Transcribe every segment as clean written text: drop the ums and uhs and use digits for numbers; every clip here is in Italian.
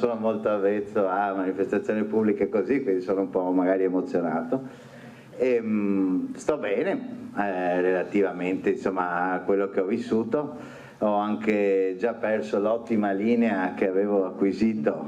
sono molto avvezzo a manifestazioni pubbliche così, quindi sono un po' magari emozionato. E, sto bene relativamente insomma a quello che ho vissuto. Ho anche già perso l'ottima linea che avevo acquisito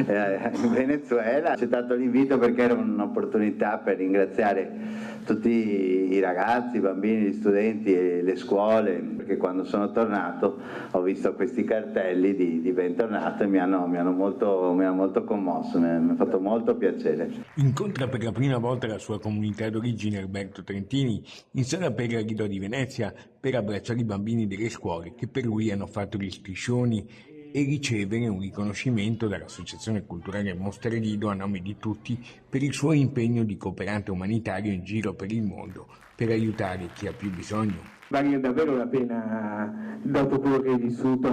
in Venezuela. Ho accettato l'invito perché era un'opportunità per ringraziare tutti i ragazzi, i bambini, gli studenti e le scuole, perché quando sono tornato ho visto questi cartelli di bentornato e mi hanno molto commosso, mi ha fatto molto piacere. Incontra per la prima volta la sua comunità d'origine Alberto Trentini in sala per la Lido di Venezia per abbracciare i bambini delle scuole che per lui hanno fatto gli striscioni e ricevere un riconoscimento dall'Associazione Culturale Mostre Lido a nome di tutti per il suo impegno di cooperante umanitario in giro per il mondo per aiutare chi ha più bisogno. Vale davvero la pena, dopo quello che hai vissuto,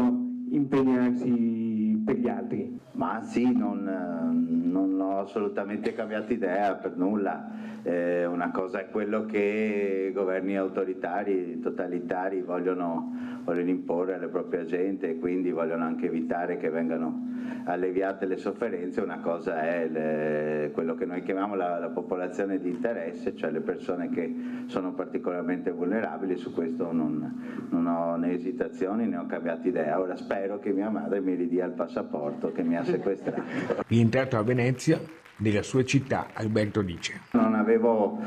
impegnarsi per gli altri? Ma sì, non ho assolutamente cambiato idea per nulla. Una cosa è quello che governi autoritari, totalitari vogliono imporre alle proprie gente e quindi vogliono anche evitare che vengano alleviate le sofferenze. Una cosa è quello che noi chiamiamo la popolazione di interesse, cioè le persone che sono particolarmente vulnerabili. Su questo non ho né esitazioni né ho cambiato idea. Ora spero che mia madre mi ridia il passaporto che mi ha sequestrato. Rientrato a Venezia, della sua città, Alberto dice: Non avevo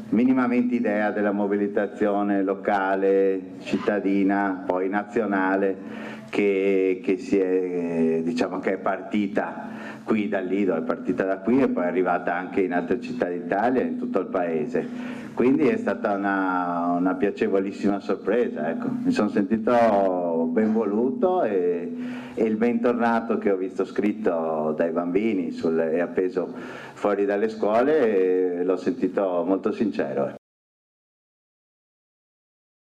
minimamente idea della mobilitazione locale, cittadina, poi nazionale, che è partita qui dal Lido, è partita da qui e poi è arrivata anche in altre città d'Italia e in tutto il paese. Quindi è stata una piacevolissima sorpresa, ecco. Mi sono sentito ben voluto e il bentornato che ho visto scritto dai bambini e appeso fuori dalle scuole l'ho sentito molto sincero.